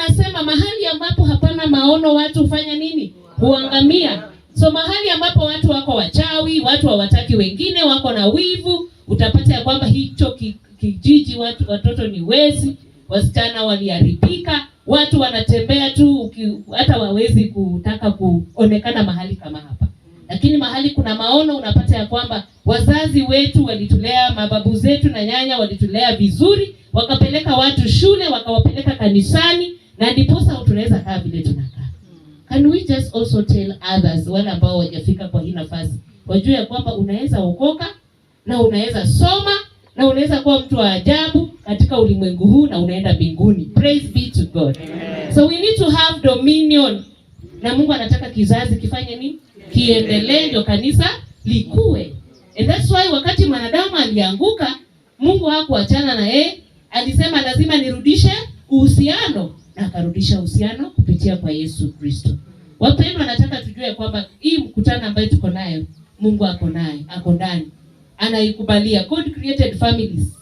anasema mahali ambapo hapana maono watu hufanya nini? Huangamia. So mahali ambapo watu wako wachawi, watu hawataki wengine, wako na wivu, utapata ya kwamba hicho kijiji watoto ni wezi, wasichana waliharibika, watu wanatembea tu hata wawezi kutaka kuonekana mahali kama hapa. Lakini mahali kuna maono unapata ya kwamba wazazi wetu walitulea, mababu zetu na nyanya walitulea vizuri, wakapeleka watu shule, wakawapeleka kanisani, na ndiposa tunaweza kaa vile tunakaa. Can we just also tell others, wale ambao hawajafika kwa hii nafasi, wajue ya kwamba unaweza okoka na unaweza soma na unaweza kuwa mtu wa ajabu katika ulimwengu huu na unaenda mbinguni. Praise be to God. Amen. So we need to have dominion. Na Mungu anataka kizazi kifanye nini? Kiendelee, ndio kanisa likue. And that's why wakati mwanadamu alianguka, Mungu hakuachana na yeye, alisema lazima nirudishe uhusiano, na akarudisha uhusiano kupitia kwa Yesu Kristo. Wapendwa, nataka tujue kwamba hii mkutano ambayo tuko nayo, Mungu ako naye, ako ndani. Anaikubalia. God created families.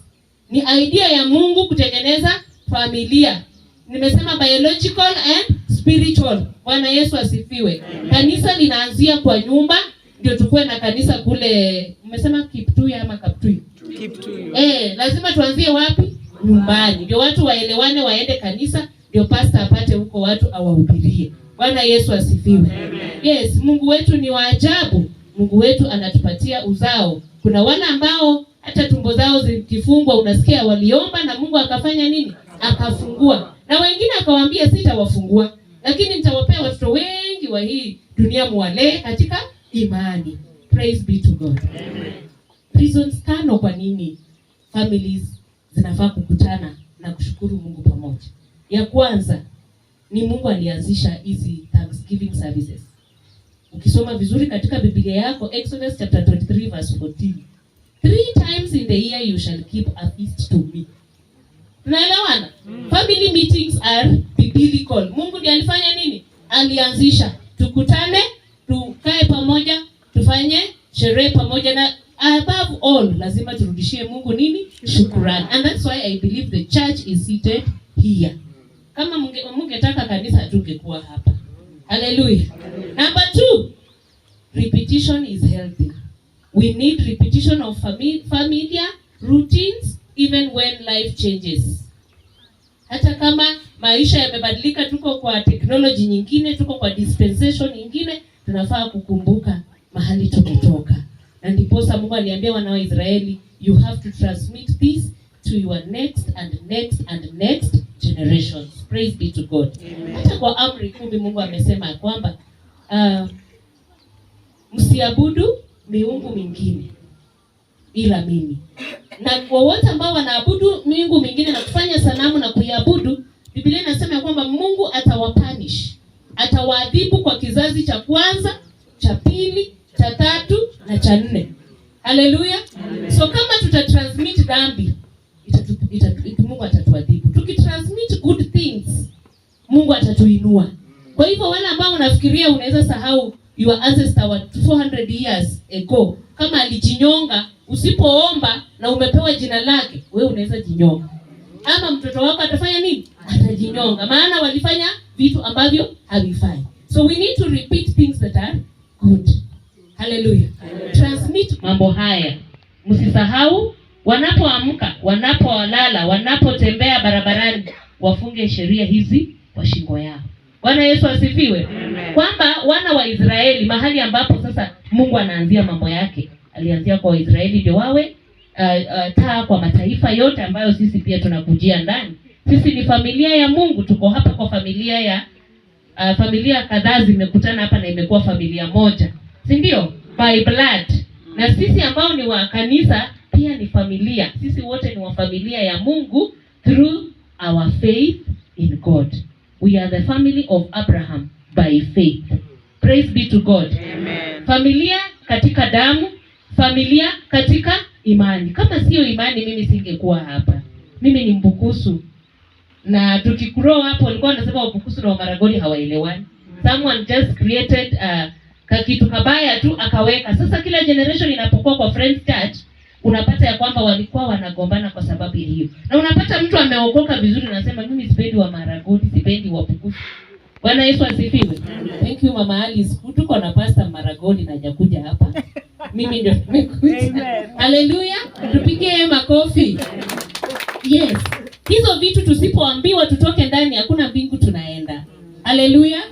Ni idea ya Mungu kutengeneza familia. Nimesema biological and spiritual. Bwana Yesu asifiwe. Kanisa linaanzia kwa nyumba, ndio tukue na kanisa kule. Umesema Kiptui ama Kaptui? Kiptui. Lazima tuanzie wapi? Nyumbani. Ndio watu waelewane, waende kanisa, ndio pastor apate huko watu awahubirie. Bwana Yesu asifiwe. Amen. Yes, Mungu wetu ni wa ajabu. Mungu wetu anatupatia uzao. Kuna wale ambao hata tumbo zao zikifungwa unasikia waliomba na Mungu akafanya nini? Akafungua. Na wengine akawaambia sitawafungua, lakini nitawapea watoto wengi wa hii dunia muwalee katika imani. Praise be to God. Amen. Reasons 5 kwa nini families zinafaa kukutana na kushukuru Mungu pamoja. Ya kwanza ni Mungu alianzisha hizi Thanksgiving services. Ukisoma vizuri katika Biblia yako, Exodus chapter 23 verse 14. 3 times in the year you shall keep a feast to me. Tunaelewana? Family meetings are biblical. Mungu ndiye alifanya nini? Alianzisha. Tukutane, tukae pamoja, tufanye sherehe pamoja, na above all lazima turudishie Mungu nini? Shukrani. And that's why I believe the church is seated here. Kama mungetaka kanisa tungekuwa hapa. Hallelujah. Number 2, repetition is healthy. We need repetition of familiar routines even when life changes. Hata kama maisha yamebadilika, tuko kwa technology nyingine, tuko kwa dispensation nyingine, tunafaa kukumbuka mahali tumetoka. Na ndiposa Mungu aliambia wana wa Israeli, you have to transmit this to your next and next and next generations. Praise be to God. Amen. Hata kwa amri 10 Mungu amesema kwamba msiabudu miungu mingine ila mimi. Na kwa wote ambao wanaabudu miungu mingine na kufanya sanamu na kuiabudu, Biblia inasema kwamba Mungu atawapunish. Atawaadhibu kwa kizazi cha kwanza, cha pili, cha 3 na cha 4. Hallelujah. So kama tutatransmit dhambi, Mungu atatuadhibu. Tukitransmit good things, Mungu atatuinua. Kwa hivyo wale ambao unafikiria unaweza sahau your ancestor wa 400 years ago, kama alijinyonga, usipoomba na umepewa jina lake, wewe unaweza jinyonga. Ama mtoto wako atafanya nini? Atajinyonga, maana walifanya vitu ambavyo havifai. So we need to repeat things that are good. Hallelujah. Transmit mambo haya. Msisahau wanapoamka, wanapolala, wanapotembea barabarani, wafunge sheria hizi kwa shingo yao. Bwana Yesu asifiwe. Kwamba wana wa Israeli, mahali ambapo sasa Mungu anaanzia mambo yake, alianzia kwa Israeli ndio wawe taa kwa mataifa yote ambayo sisi pia tunakujia ndani. Sisi ni familia ya Mungu, tuko hapa kwa familia ya familia kadhaa zimekutana hapa na imekuwa familia moja. Si ndio? By blood. Na sisi ambao ni wa kanisa pia ni familia. Sisi wote ni wa familia ya Mungu through our faith in God. We are the family of Abraham by faith. Praise be to God. Amen. Familia katika damu, familia katika imani. Kama sio imani, mimi singekuwa hapa. Mimi ni Mbukusu. Na tukigrow hapo walikuwa wanasema Wabukusu na Wamaragoli hawaelewani. Someone just created kitu kabaya tu akaweka. Sasa kila generation inapokuwa kwa Friends Church, unapata ya kwamba walikuwa wanagombana kwa sababu ya hiyo. Na unapata mtu ameokoka vizuri na anasema mimi sipendi wa Maragoli, sipendi wa Pukusi. Bwana Yesu asifiwe. Thank you Mama Alice. Tuko na Pastor Maragoli na hajakuja hapa. Mimi ndio nimekuja. Haleluya. Tupigie makofi. Yes. Hizo vitu tusipoambiwa tutoke ndani, hakuna mbingu tunaenda. Haleluya.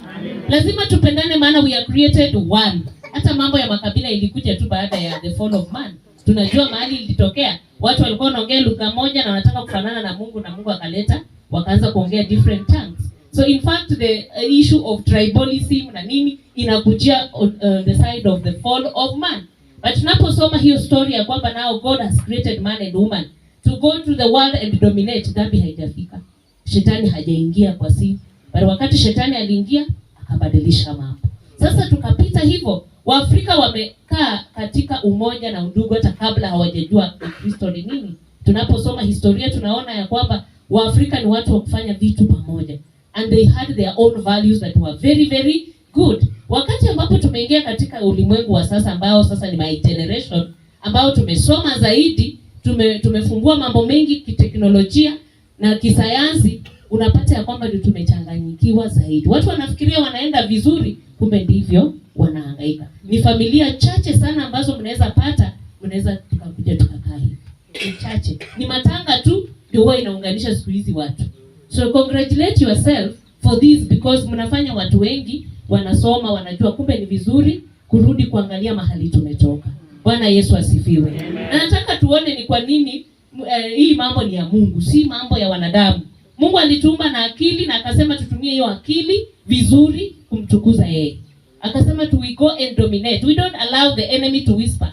Lazima tupendane, maana we are created one. Hata mambo ya makabila ilikuja tu baada ya the fall of man. Tunajua mahali ilitokea. Watu walikuwa wanaongea lugha moja na wanataka kufanana na Mungu, na Mungu akaleta wakaanza kuongea different tongues. So in fact the issue of tribalism na nini inakujia on the side of the fall of man. But tunaposoma hiyo story ya kwamba now God has created man and woman to go to the world and dominate, dhambi haijafika. Shetani hajaingia kwa si. Bali wakati shetani aliingia akabadilisha mambo. Sasa tukapita hivyo. Waafrika wamekaa katika umoja na undugu hata kabla hawajajua Kristo ni nini. Tunaposoma historia tunaona ya kwamba Waafrika ni watu wa kufanya vitu pamoja. And they had their own values that were very very good. Wakati ambapo tumeingia katika ulimwengu wa sasa ambao sasa ni my generation, ambao tumesoma zaidi, tumefungua mambo mengi kiteknolojia na kisayansi, unapata ya kwamba ndio tumechanganyikiwa zaidi. Watu wanafikiria wanaenda vizuri, kumbe ndivyo wanahangaika. Ni familia chache sana ambazo mnaweza pata, mnaweza tukakuja tukakaa hivi. Ni chache. Ni matanga tu ndio huwa inaunganisha siku hizi watu. So congratulate yourself for this, because mnafanya watu wengi wanasoma, wanajua kumbe ni vizuri kurudi kuangalia mahali tumetoka. Bwana Yesu asifiwe. Na nataka tuone ni kwa nini hii mambo ni ya Mungu, si mambo ya wanadamu. Mungu alituumba na akili na akasema tutumie hiyo akili vizuri kumtukuza yeye. Akasema we go and dominate. We don't allow the enemy to whisper.